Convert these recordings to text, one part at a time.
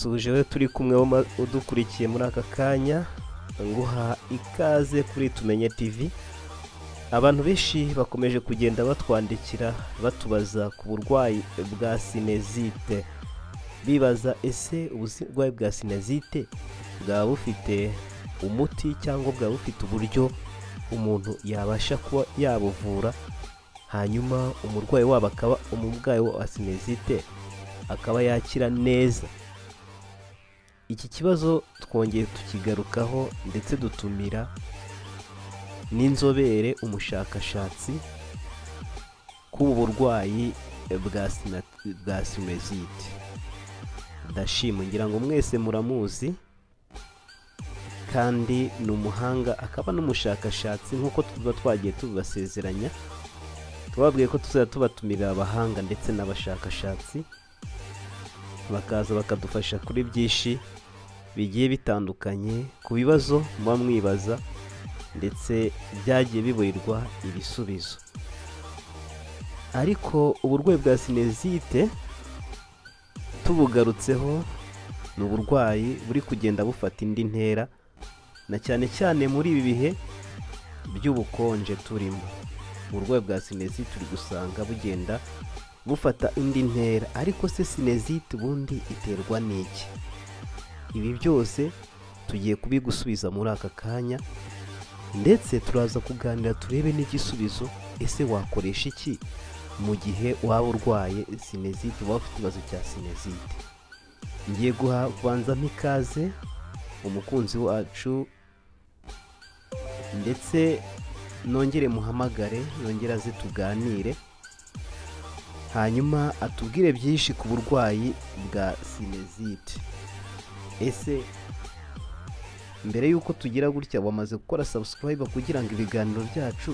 ndagusuhuje we turi kumwe udukurikiye muri aka kanya nguha ikaze kuri Tumenye TV. Abantu benshi bakomeje kugenda batwandikira batubaza ku burwayi bwa sinezite, bibaza ese uburwayi bwa sinezite bwaba bufite umuti cyangwa bwaba bufite uburyo umuntu yabasha kuba yabuvura, hanyuma umurwayi wabo akaba umurwayi wa sinezite akaba yakira neza. Iki kibazo twongeye tukigarukaho ndetse dutumira n'inzobere umushakashatsi ku burwayi bwa sinezite. Ndashima ngira ngo mwese muramuzi kandi ni umuhanga akaba n'umushakashatsi nk'uko tuba twagiye tubasezeranya, twababwiye ko tuzajya tubatumira abahanga ndetse n'abashakashatsi bakaza bakadufasha kuri byinshi bigiye bitandukanye ku bibazo muba mwibaza ndetse byagiye biburirwa ibisubizo. Ariko uburwayi bwa sinezite tubugarutseho ni uburwayi buri kugenda bufata indi ntera, na cyane cyane muri ibi bihe by'ubukonje turimo. Uburwayi bwa sinezite turi gusanga bugenda bufata indi ntera. Ariko se sinezite ubundi iterwa n'iki? Ibi byose tugiye kubigusubiza muri aka kanya, ndetse turaza kuganira turebe n'igisubizo. Ese wakoresha iki mu gihe waba urwaye sinezite, waba ufite ikibazo cya sinezite? Ngiye kubanza ikaze umukunzi wacu ndetse nongere muhamagare, nongere aze tuganire, hanyuma atubwire byinshi ku burwayi bwa sinezite. Ese mbere yuko tugira gutya wamaze gukora subscribe kugira ngo ibiganiro byacu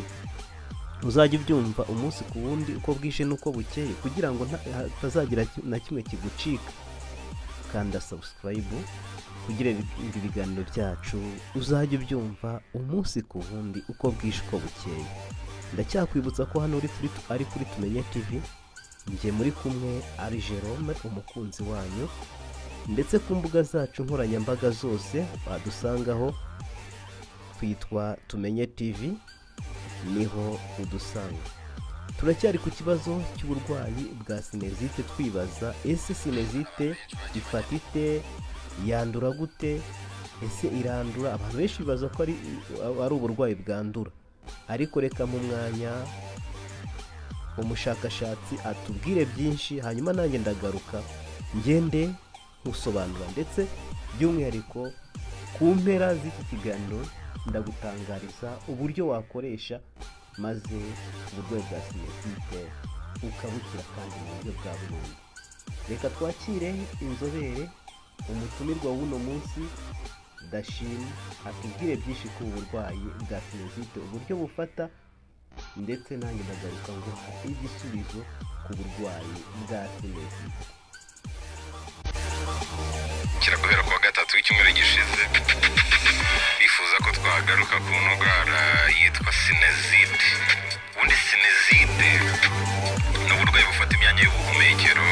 uzajye ubyumva umunsi ku wundi uko bwije n'uko bukeye, kugira ngo hatazagira na kimwe kigucika? Kanda subscribe kugira ibiganiro byacu uzajye ubyumva umunsi ku wundi uko bwije uko bukeye. Ndacyakwibutsa ko hano ari kuri Tumenye TV, njye muri kumwe ari Jerome umukunzi wanyu, ndetse ku mbuga zacu nkoranyambaga zose wadusangaho twitwa Tumenye TV, niho udusanga. Turacyari ku kibazo cy'uburwayi bwa sinezite twibaza ese sinezite ifata ite, yandura gute, ese irandura? Abantu benshi bibaza ko ari uburwayi bwandura, ariko reka mu mwanya umushakashatsi atubwire byinshi, hanyuma nanjye ndagaruka ngende nkusobanura, ndetse by'umwihariko ku mpera z'iki kiganiro ndagutangariza uburyo wakoresha maze uburwayi bwa sinezite ukabukira kandi mu buryo bwa burundu. Reka twakire inzobere, umutumirwa w'uno munsi Dashim, atubwire byinshi ku burwayi bwa sinezite, uburyo bufata, ndetse nanjye ndagaruka ngo hari igisubizo ku burwayi bwa sinezite. Kiraguhera kuwa gatatu w'icyumweru gishize bifuza ko twagaruka ku ndwara yitwa sinezite. Ubundi sinezite ni uburwayi bufata imyanya y'ubuhumekero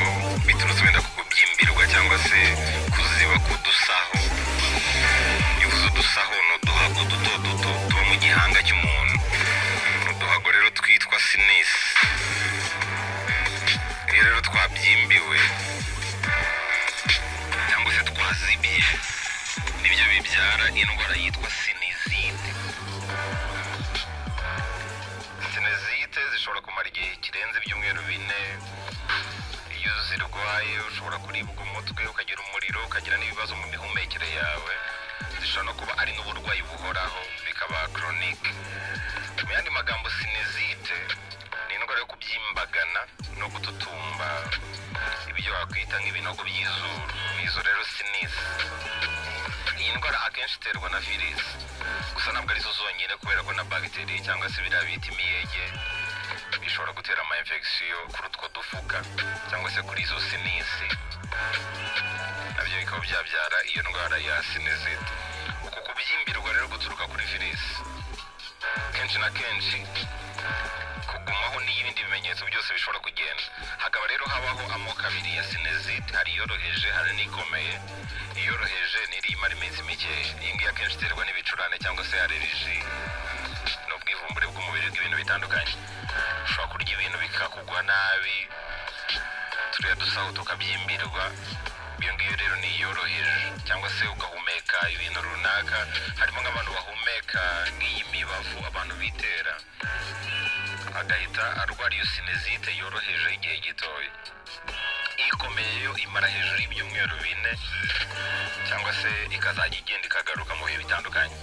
biturutse wenda ku kubyimbirwa cyangwa se kuziba k'udusaho. Iyo uvuze udusaho ni uduhago duto duto tuba mu gihanga cy'umuntu, ni uduhago rero twitwa sinisi. Iyo rero twabyimbiwe cyangwa se twazibye, nibyo bibyara indwara yitwa sinezite. Sinezite zishobora kumara igihe kirenze ibyumweru 4. Iyo zirwaye ushobora kuribwa umutwe, ukagira umuriro, ukagira n'ibibazo mu mihumekere yawe. Zishobora no kuba ari n'uburwayi buhoraho, bikaba chronique. Mu yandi magambo, sinezite ni indwara yo kubyimbagana no gututumba ibyo wakwita nk'ibinogo by'izuru. Izo rero sinisi. Iyi ndwara akenshi iterwa na virusi, gusa ntabwo arizo zonyine, kubera ko na bagiteri cyangwa se biriya bita imiyege bishobora gutera ama infection kuri utwo dufuka cyangwa se kuri izo sinisi, nabyo bikaba byabyara iyo ndwara ya sinezite. Uku kubyimbirwa rero guturuka kuri virusi kenshi na kenshi kugumaho n'ibindi bimenyetso byose bishobora kugenda. Hakaba rero habaho amoko abiri ya sinezite, hari iyoroheje hari n'ikomeye. Iyoroheje ni iri imara iminsi mike, iyi ngiyi akenshi iterwa n'ibicurane cyangwa se allergie n'ubwivumbure bw'umubiri bw'ibintu bitandukanye. Ushobora kurya ibintu bikakugwa nabi, turiya dusaho tukabyimbirwa, iyo ngiyo rero ni iyoroheje. Cyangwa se ugahumeka ibintu runaka, harimo nk'abantu bahumeka nk'iy'imibavu abantu bitera, agahita arwara iyo sinezite yoroheje igihe gitoya. Ikomeye yo imara hejuru y'ibyumweru 4 cyangwa se ikazajya igenda ikagaruka mu bihe bitandukanye.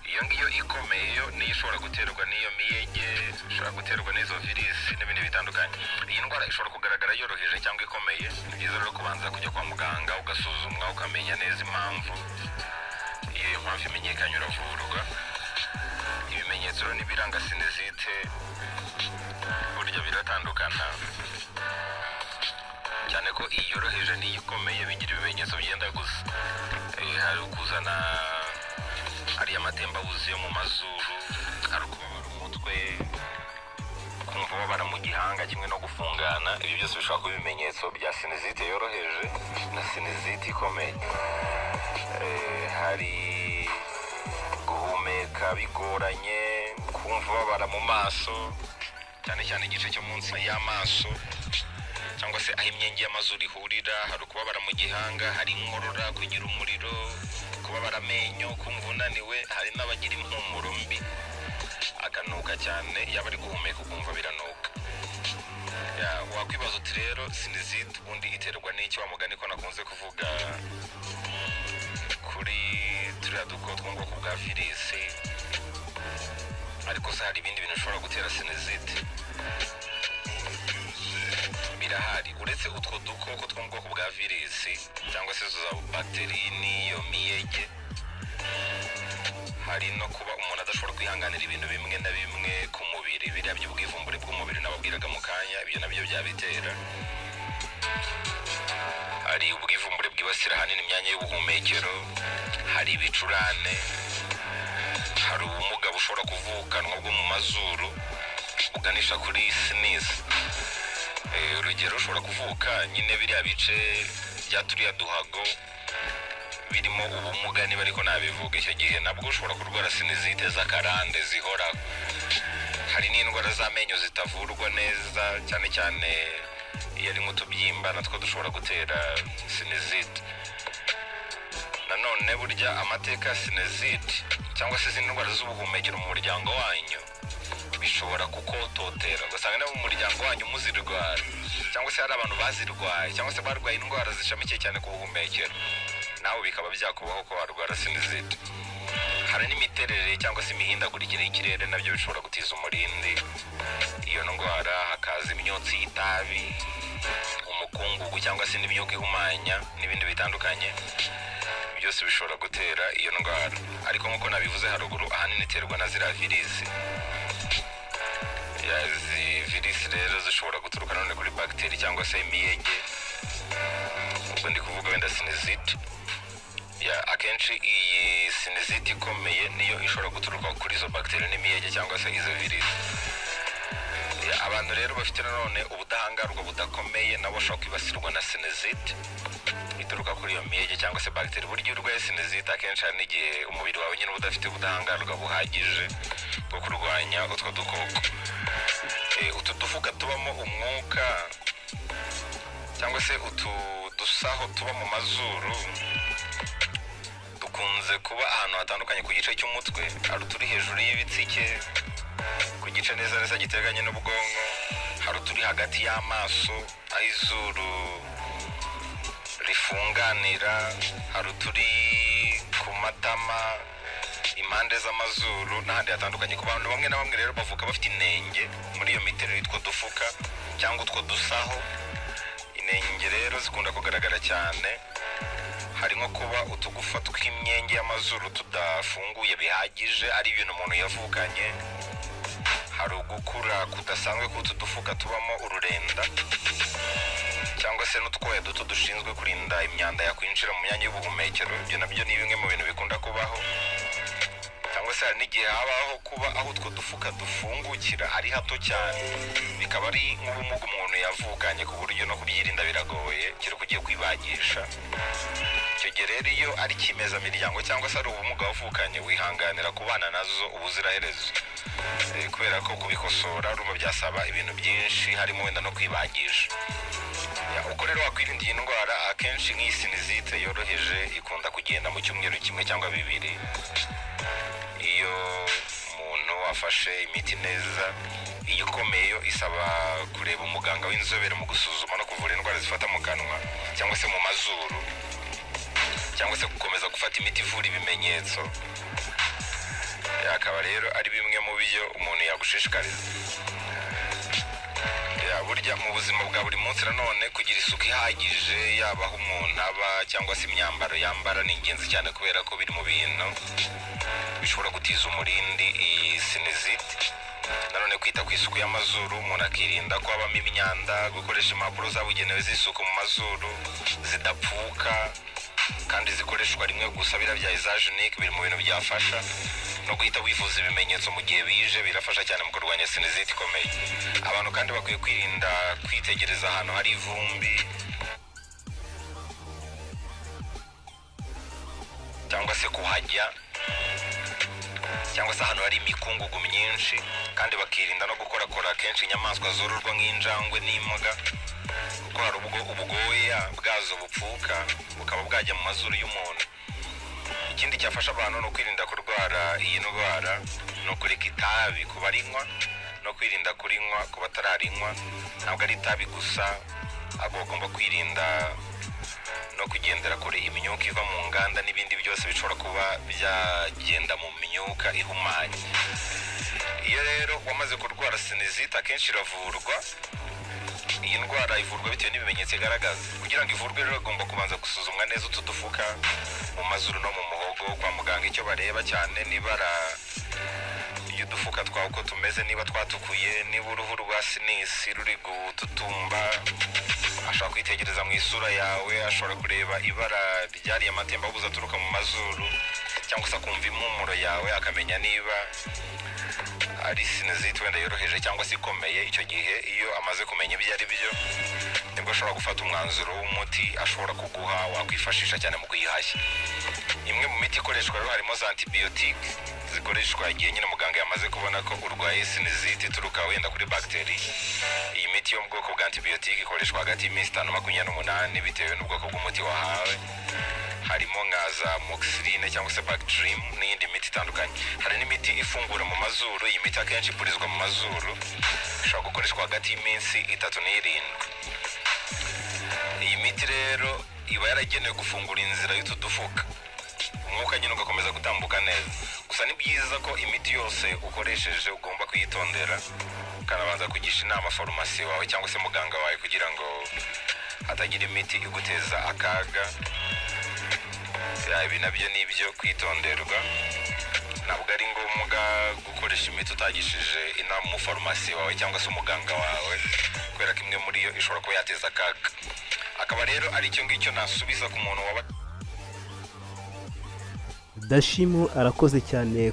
Iyo ngiyo ikomeye yo niyo ishobora guterwa n'iyo miyege, ishobora guterwa n'izo virisi n'ibindi bitandukanye. Iyi ndwara ishobora kugaragara yoroheje cyangwa ikomeye. Ni byiza rero kubanza kujya kwa muganga ugasuzumwa ukamenya neza impamvu. Iyo mpamvu imenyekanye uravurwa. Ibimenyetso n'ibiranga sinezite burya biratandukana, cyane ko iyoroheje n'iyikomeye bigira ibimenyetso byenda gusa. Hari kuzana ariya matembabuzi yo mu mazuru, hari ukubabara umutwe, kumva ubabara mu gihanga kimwe no gufungana. Ibi byose bishobora kuba ibimenyetso bya sinezite yoroheje na sinezite ikomeye. Hari guhumeka bigoranye, kumva ubabara mu maso, cyane cyane igice cyo munsi y'amaso cyangwa se aho imyenge y'amazuru ihurira. Hari ukubabara mu gihanga, hari inkorora, kugira umuriro, kubabara amenyo, kumva unaniwe. Hari n'abagira impumuro mbi, akanuka cyane, yaba ari guhumeka ukumva biranuka. Wakwibaza uti rero sinezite ubundi iterwa n'iki? Wa mugani ko nakunze kuvuga kuri turiya dukoko two mu bwoko bwa virisi, ariko se hari ibindi bintu bishobora gutera sinezite? Birahari. Uretse utwo dukoko two mu bwoko bwa virisi cyangwa se za bagiteri n'iyo miyege, hari no kuba umuntu adashobora kwihanganira ibintu bimwe na bimwe ku mubiri, biriya by'ubwivumbure bw'umubiri nababwiraga mu kanya, ibyo nabyo byabitera. Hari ubwivumbure bwibasira ahanini imyanya y'ubuhumekero, hari ibicurane, hari ubumuga bushobora kuvukanwa bwo mu mazuru buganisha kuri sinisi. Urugero ushobora kuvuka nyine biriya bice bya turiya duhago birimo ubumuga, niba ariko nabivuga, icyo gihe nabwo ushobora kurwara sinezite z'akarande zihoraho. Hari n'indwara z'amenyo zitavurwa neza, cyane cyane iyo ari nk'utubyimba natwo dushobora gutera sinezite. Nanone burya amateka ya sinezite cyangwa se izindi ndwara z'ubuhumekero mu muryango wanyu bishobora kukototera, ugasanga nabo mu muryango wanyu muzirwara, cyangwa se hari abantu bazirwaye cyangwa se barwaye indwara zishamikiye cyane ku buhumekero, nawe bikaba byakubaho ko warwara sinezite. Hari n'imiterere cyangwa se imihindagurikire y'ikirere nabyo bishobora gutiza umurindi iyo ndwara. Hakaza imyotsi y'itabi, umukungugu cyangwa se n'imyuka ihumanya n'ibindi bitandukanye, byose bishobora gutera iyo ndwara. Ariko nk'uko nabivuze haruguru, ahanini iterwa na ziriya virisi. Izi virisi rero zishobora guturuka none kuri bagiteri cyangwa se imiyege, ubwo ndi kuvuga wenda sinezite. Akenshi iyi sinezite ikomeye niyo ishobora guturuka kuri izo bagiteri n'imiyege cyangwa se izo virisi. Abantu rero bafite nanone ubudahangarwa budakomeye nabo bashobora kwibasirwa na sinezite ituruka kuri iyo miyege cyangwa se bagiteri. Burya urwaye sinezite akenshi hari n'igihe umubiri wawe nyine udafite ubudahangarwa buhagije bwo kurwanya utwo dukoko. Utu dufuka tubamo umwuka cyangwa se utu dusaho tuba mu mazuru dukunze kuba ahantu hatandukanye ku gice cy'umutwe. Hari uturi hejuru y'ibitsike ku gice neza neza giteganye n'ubwonko, hari uturi hagati y'amaso aho izuru rifunganira, hari uturi ku matama, impande z'amazuru n'ahandi hatandukanye. Ku bantu bamwe na bamwe rero bavuka bafite inenge muri iyo miterere y'utwo dufuka cyangwa utwo dusaho. Inenge rero zikunda kugaragara cyane, hari nko kuba utugufa tw'imyenge y'amazuru tudafunguye bihagije, ari ibintu umuntu yavukanye. Hari ugukura kudasanzwe k'utu dufuka tubamo ururenda cyangwa se n'utwoya duto dushinzwe kurinda imyanda yakwinjira mu myanya y'ubuhumekero. Ibyo nabyo ni bimwe mu bintu bikunda kubaho. Cyangwa se se hari n'igihe habaho kuba aho utwo dufuka dufungukira ari hato cyane, bikaba ari nk'ubumuga umuntu yavukanye ku buryo no kubyirinda biragoye kereka ugiye kwibagisha. Icyo gihe rero iyo ari kimezamiryango cyangwa se ari ubumuga wavukanye, wihanganira kubana nazo ubuziraherezo, kubera ko kubikosora urumva byasaba ibintu byinshi, harimo wenda no kwibagisha. Uko rero wakwirinda iyi ndwara, akenshi nk'iyi sinizite yoroheje ikunda kugenda mu cyumweru kimwe cyangwa bibiri iyo umuntu afashe imiti neza. Iyi ikomeye yo isaba kureba umuganga w'inzobere mu gusuzuma no kuvura indwara zifata mu kanwa cyangwa se mu mazuru, cyangwa se gukomeza gufata imiti ivura ibimenyetso. Akaba rero ari bimwe mu byo umuntu yagushishikariza. Burya mu buzima bwa buri munsi nanone kugira isuku ihagije, yaba aho umuntu aba cyangwa se imyambaro yambara, ni ingenzi cyane kubera ko biri mu bintu bishobora gutiza umurindi iyi sinizite. Nanone kwita ku isuku y'amazuru, umuntu akirinda ko habamo imyanda, gukoresha impapuro zabugenewe z'isuku mu mazuru zidapfuka kandi zikoreshwa rimwe gusa, bya Isagenic biri mu bintu byafasha. No guhita wivuza ibimenyetso mu gihe bije birafasha cyane mu kurwanya sinizite ikomeye. Abantu kandi bakwiye kwirinda kwitegereza ahantu hari ivumbi cyangwa se kuhajya, cyangwa se ahantu hari imikungugu myinshi, kandi bakirinda no gukorakora kenshi inyamaswa zororwa nk'injangwe n'imbwa, kuko hari ubwo ubwoya bwazo bupfuka bukaba bwajya mu mazuru y'umuntu. Ikindi cyafasha abantu no kwirinda kurwara iyi ndwara no kureka itabi ku barinywa no kwirinda kurinywa ku batararinywa. Ntabwo ari itabi gusa, ahubwo bagomba kwirinda no kugendera kure imyuka iva mu nganda n'ibindi byose bishobora kuba byagenda mu myuka ihumanye. Iyo rero wamaze kurwara sinizite, akenshi iravurwa. Iyi ndwara ivurwa bitewe n'ibimenyetso igaragaza. Kugira ngo ivurwe rero agomba kubanza gusuzumwa neza utu dufuka mu mazuru no mu muhogo kwa muganga. Icyo bareba cyane nibara y'udufuka twawe uko tumeze, niba twatukuye, niba uruhu rwa sinisi ruri gututumba. Ashobora kwitegereza mu isura yawe, ashobora kureba ibara ryariye amatembabuzi aturuka mu mazuru, cyangwa se akumva impumuro yawe akamenya niba ari sinizite wenda yoroheje cyangwa se ikomeye. Icyo gihe iyo amaze kumenya ibyo ari byo, nibwo ashobora gufata umwanzuro w'umuti ashobora kuguha wakwifashisha cyane mu kuyihashya. Imwe mu miti ikoreshwa rero harimo za antibiyotike zikoreshwa igihe nyine muganga yamaze kubona ko urwaye sinizite ituruka wenda kuri bagiteri. Iyi miti yo mu bwoko bwa antibiyotike ikoreshwa hagati y'iminsi 5 na 28 bitewe n'ubwoko bw'umuti wahawe. Harimo nka za moxicilline cyangwa se Bactrim n'iyindi miti itandukanye. Hari n'imiti ifungura mu mazuru. Iyi miti akenshi ipurizwa mu mazuru, ishobora gukoreshwa hagati y'iminsi 3 n'7. Iyi miti rero iba yaragenewe gufungura inzira y'utu dufuka, umwuka nyine ugakomeza gutambuka neza. Gusa ni byiza ko imiti yose ukoresheje ugomba kuyitondera, ukanabanza kugisha inama farumasi wawe cyangwa se muganga wawe kugira ngo hatagira imiti iguteza akaga. Ibi nabyo ni ibyo kwitonderwa. Ntabwo ari ngombwa gukoresha imiti utagishije inama mu farumasi wawe cyangwa se umuganga wawe, kubera ko imwe muri yo ishobora kuba yateza akaga. Akaba rero ari icyo ngicyo nasubiza ku muntu waba. Dashimo arakoze cyane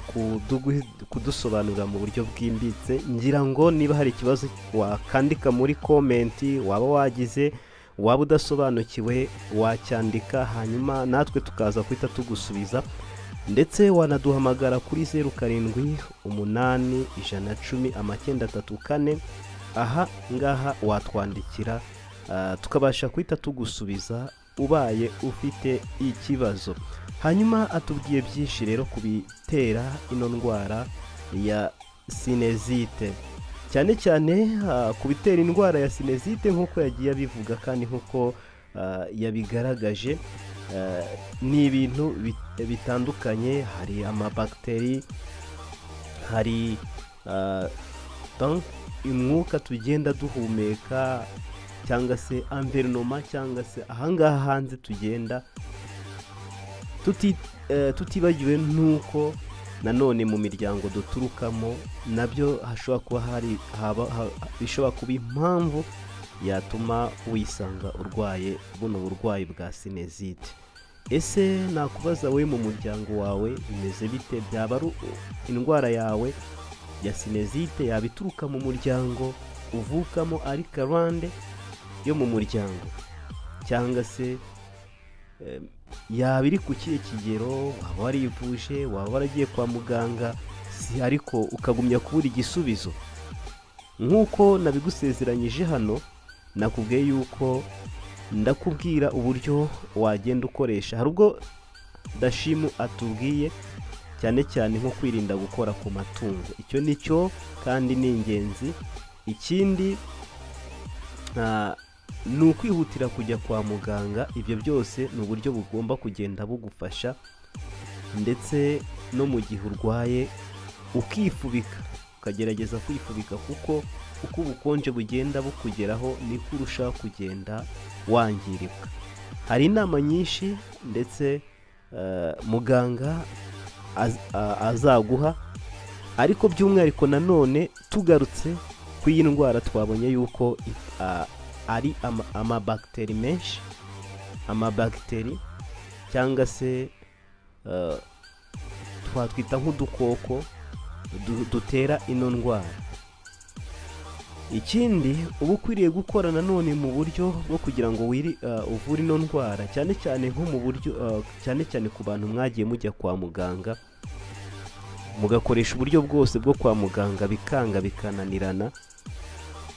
kudusobanurira mu buryo bwimbitse. Ngira ngo niba hari ikibazo wakandika muri komenti waba wagize, waba udasobanukiwe wacyandika, hanyuma natwe tukaza kwita tugusubiza, ndetse wanaduhamagara kuri 0788101934. aha ngaha watwandikira tukabasha kwita tugusubiza ubaye ufite ikibazo. Hanyuma atubwiye byinshi rero kubitera ino ndwara ya sinezite, cyane cyane kubitera indwara ya sinezite nk'uko yagiye abivuga kandi nk'uko yabigaragaje. Ni ibintu bitandukanye, hari amabagiteri, hari umwuka tugenda duhumeka, cyangwa se environnement, cyangwa se ahangaha hanze tugenda tutibagiwe nuko nanone mu miryango duturukamo nabyo hashobora kuba bishobora kuba impamvu yatuma wisanga urwaye buno burwayi bwa sinezite. ese nakubaza we mu muryango wawe bimeze bite? byaba ari indwara yawe ya sinezite yaba ituruka mu muryango uvukamo ari karande yo mu muryango, cyangwa se yaba iri ku kihe kigero? waba warivuje, waba waragiye kwa muganga ariko ukagumya kubura igisubizo? nk'uko nabigusezeranyije hano, nakubwiye yuko ndakubwira uburyo wagenda ukoresha. hari ubwo Dashimu atubwiye cyane cyane nko kwirinda gukora ku matungo, icyo nicyo kandi ni ingenzi. ikindi ni ukwihutira kujya kwa muganga. ibyo byose ni uburyo bugomba kugenda bugufasha, ndetse no mu gihe urwaye ukifubika, ukagerageza kwifubika, kuko uko ubukonje bugenda bukugeraho niko urushaho kugenda wangirika. hari inama nyinshi ndetse muganga azaguha, ariko by'umwihariko nanone tugarutse ku iyi ndwara twabonye yuko ari amabagiteri menshi, amabagiteri cyangwa se twatwita nk'udukoko dutera ino ndwara. ikindi uba ukwiriye gukora nanone mu buryo bwo kugira ngo uvure ino ndwara, cyane cyane nko mu buryo cyane cyane ku bantu mwagiye mujya kwa muganga mugakoresha uburyo bwose bwo kwa muganga bikanga bikananirana.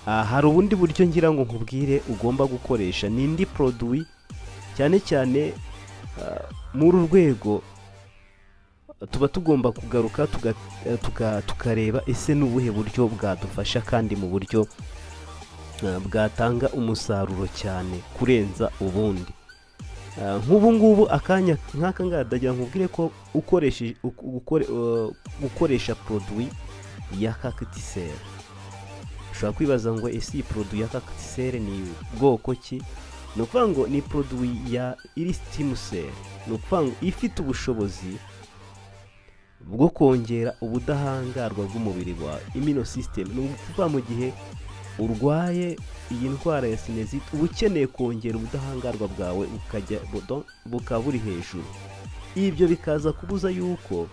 hari ubundi buryo ngira ngo nkubwire ugomba gukoresha, ni indi produit, cyane cyane muri urwego tuba tugomba kugaruka tukareba ese n'ubuhe buryo bwadufasha kandi mu buryo bwatanga umusaruro cyane kurenza ubundi. nk'ubu ngubu akanya nk'aka ngaka ndagira nkubwire ko gukoresha produit ya cactisel. ushobora kwibaza ngo ese iyi produit ya cactisel ni bwoko ki? ni ukuvuga ngo ni produit ya Iristimusel, ni ukuvuga ngo ifite ubushobozi bwo kongera ubudahangarwa bw'umubiri wawe, immune system. ni ukuvuga mu gihe urwaye iyi ndwara ya sinezite uba ukeneye kongera ubudahangarwa bwawe bukaba buri hejuru. ibyo bikaza kubuza yuko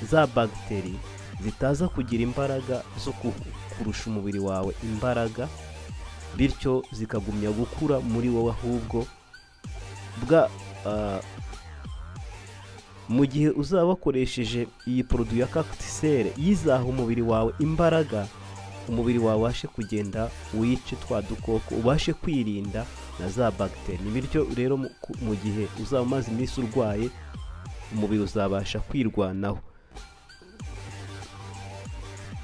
za bagiteri zitaza kugira imbaraga zo kurusha umubiri wawe imbaraga, bityo zikagumya gukura muri wowe, ahubwo mu gihe uzaba wakoresheje iyi produit ya cactisel yizaha umubiri wawe imbaraga, umubiri wawe ubashe kugenda wice twa dukoko, ubashe kwirinda na za bagiteri. ni bityo rero mu gihe uzaba umaze iminsi urwaye, umubiri uzabasha kwirwanaho.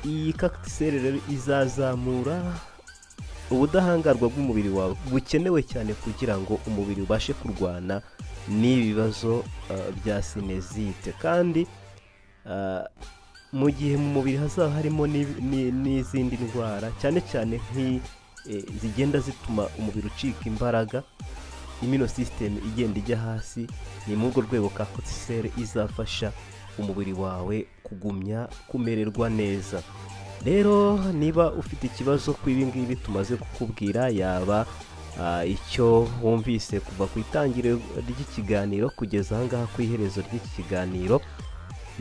iyi cactisel rero izazamura ubudahangarwa bw'umubiri wawe bukenewe cyane kugira ngo umubiri ubashe kurwana n'ibibazo bya sinezite. kandi mu gihe mu mubiri hazaba harimo n'izindi ndwara cyane cyane zigenda zituma umubiri ucika imbaraga, immune system igenda ijya hasi, ni muri urwo rwego cactisel izafasha umubiri wawe kugumya kumererwa neza. rero niba ufite ikibazo ku ibi ngibi tumaze kukubwira, yaba icyo wumvise kuva ku itangiriro ry'ikiganiro kugeza aha ngaha ku iherezo ry'iki kiganiro,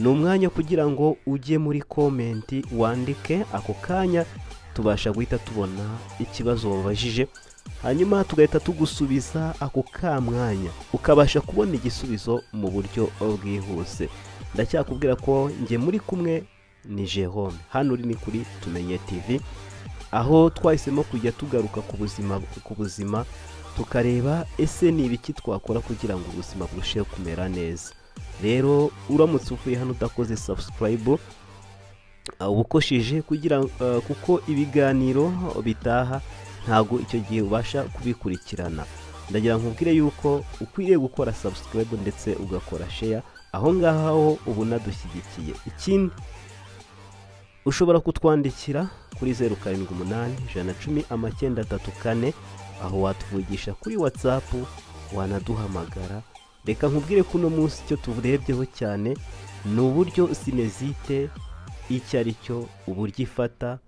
ni umwanya kugira ngo ujye muri komenti wandike, ako kanya tubasha guhita tubona ikibazo wabajije, hanyuma tugahita tugusubiza ako ka mwanya, ukabasha kubona igisubizo mu buryo bwihuse. ndacyakubwira ko njye muri kumwe ni Jerome, hano uri ni kuri Tumenye TV, aho twahisemo kujya tugaruka ku buzima tukareba ese ni ibiki twakora kugira ngo ubuzima burusheho kumera neza. rero uramutse uvuye hano udakoze subscribe ubukosheje kuko ibiganiro bitaha ntago icyo gihe ubasha kubikurikirana. ndagira nkubwire yuko ukwiriye gukora subscribe ndetse ugakora share, aho ngaho ubu nadushyigikiye. ikindi ushobora kutwandikira kuri 078110 aho watuvugisha kuri WhatsApp, wanaduhamagara. reka nkubwire ko uno munsi icyo turebyeho cyane ni uburyo sinezite icyo ari cyo, uburyo ifata,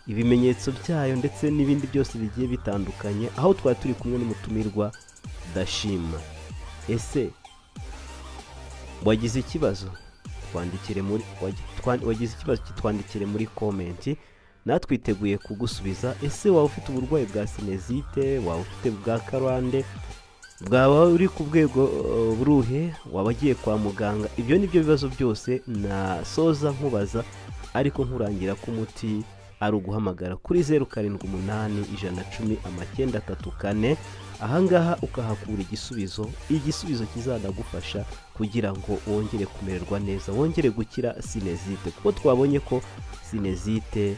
ibimenyetso byayo ndetse n'ibindi byose bigiye bitandukanye, aho twari turi kumwe n'umutumirwa Dashima. Ese wagize ikibazo? Twandikire muri komenti, natwiteguye kugusubiza. Ese waba ufite uburwayi bwa sinezite, waba ufite bwa karande, bwaba uri ku bwego buruhe, waba agiye kwa muganga? Ibyo ni byo bibazo byose nasoza nkubaza, ariko nkurangira ko umuti ari uguhamagara kuri 078110 ahangaha ukahakura igisubizo kizanagufasha kugira ngo wongere kumererwa neza, wongere gukira sinezite, kuko twabonye ko sinezite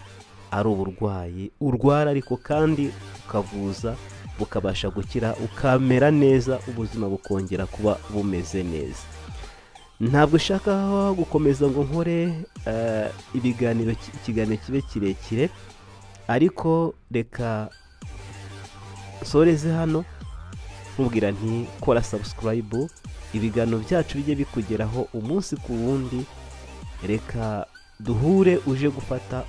ari uburwayi urwara ariko kandi ukavuza bukabasha gukira, ukamera neza, ubuzima bukongera kuba bumeze neza. Ntabwo ushaka gukomeza ngo nkore ikiganiro kibe kirekire, ariko reka soreze hano nkubwira nti kora subscribe, ibiganiro byacu bijye bikugeraho umunsi ku wundi. Reka duhure, uje gufata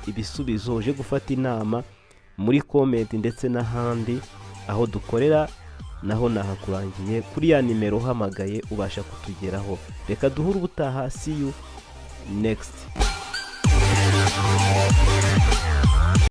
ibisubizo, uje gufata inama muri comment ndetse n'ahandi aho dukorera, naho nahakurangiye kuri ya nimero uhamagaye ubasha kutugeraho. Reka duhure ubutaha, see you next.